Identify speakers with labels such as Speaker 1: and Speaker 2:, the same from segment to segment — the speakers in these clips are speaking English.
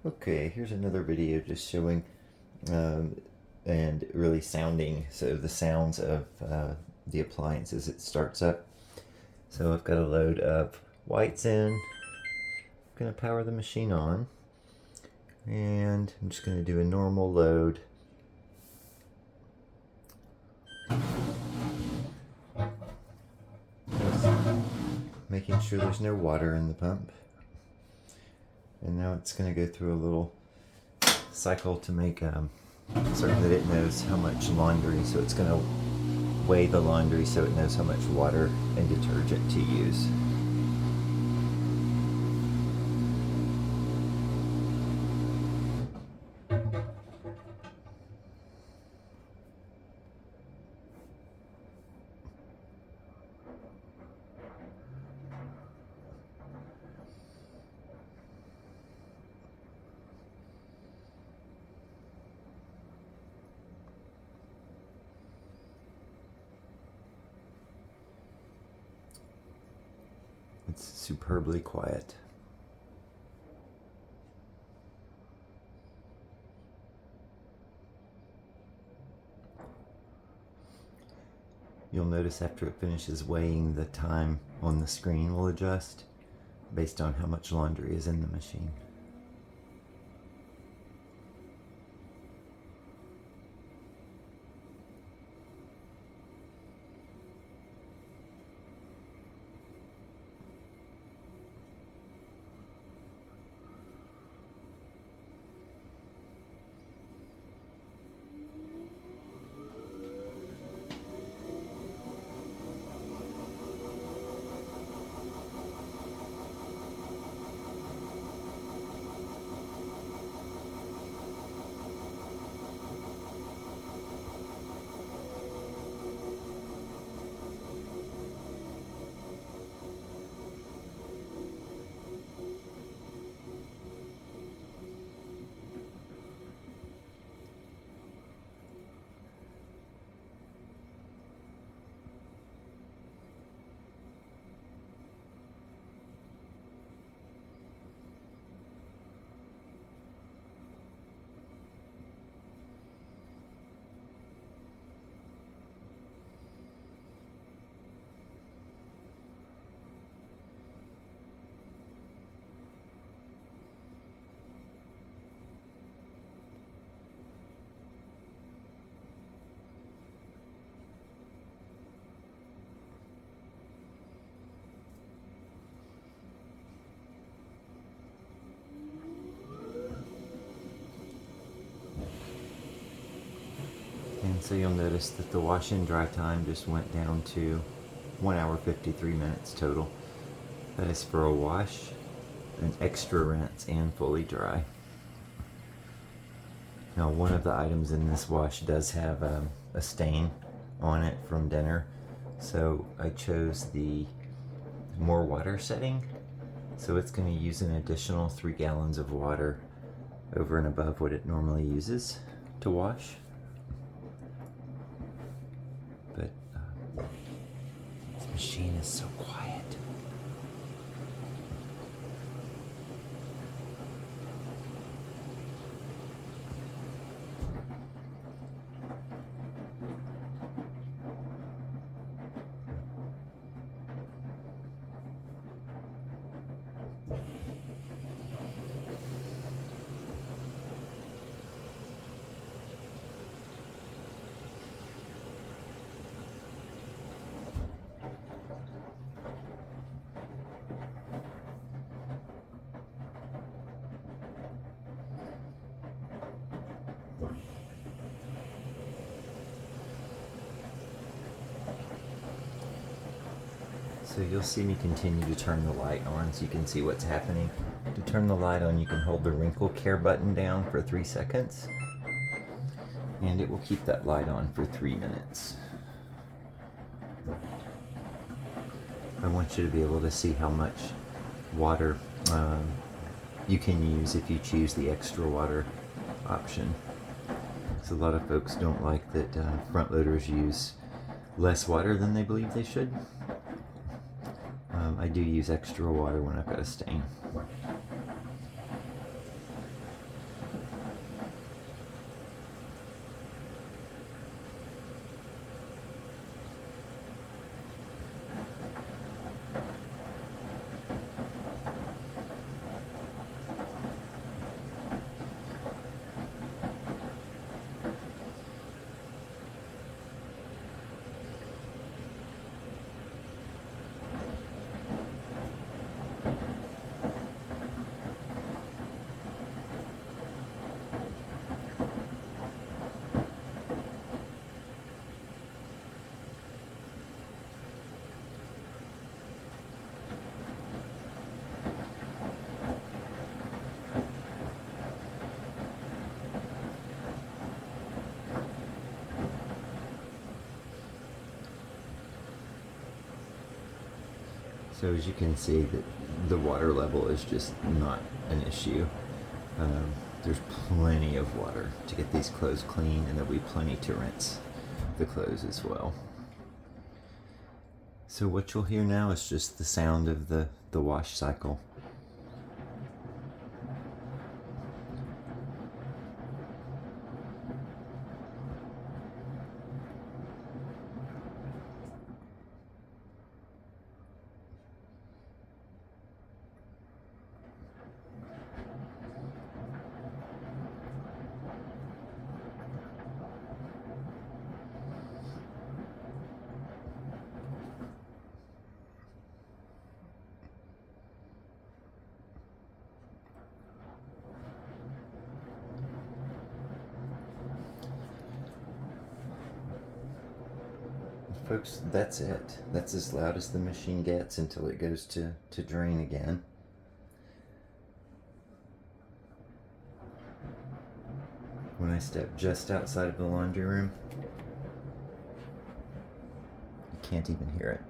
Speaker 1: Okay, here's another video just showing and really sounding, so the sounds of the appliance as it starts up. So I've got a load of whites in. I'm going to power the machine on, and I'm just going to do a normal load. Just making sure there's no water in the pump. And now it's going to go through a little cycle to make certain that it knows how much laundry, so it's going to weigh the laundry so it knows how much water and detergent to use. It's superbly quiet. You'll notice after it finishes weighing, the time on the screen will adjust based on how much laundry is in the machine. And so you'll notice that the wash and dry time just went down to 1 hour 53 minutes total. That is for a wash, an extra rinse, and fully dry. Now, one of the items in this wash does have a stain on it from dinner, so I chose the more water setting. So it's going to use an additional 3 gallons of water over and above what it normally uses to wash. But this machine is so quiet. So you'll see me continue to turn the light on so you can see what's happening. To turn the light on, you can hold the wrinkle care button down for 3 seconds, and it will keep that light on for 3 minutes. I want you to be able to see how much water you can use if you choose the extra water option. So a lot of folks don't like that front loaders use less water than they believe they should. I do use extra water when I've got a stain. So as you can see, that the water level is just not an issue. There's plenty of water to get these clothes clean, and there'll be plenty to rinse the clothes as well. So what you'll hear now is just the sound of the wash cycle. Folks, that's it. That's as loud as the machine gets until it goes to drain again. When I step just outside of the laundry room, you can't even hear it.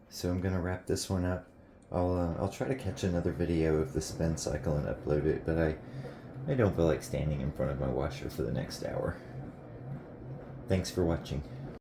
Speaker 1: So I'm gonna wrap this one up. I'll try to catch another video of the spin cycle and upload it, but I don't feel like standing in front of my washer for the next hour. Thanks for watching.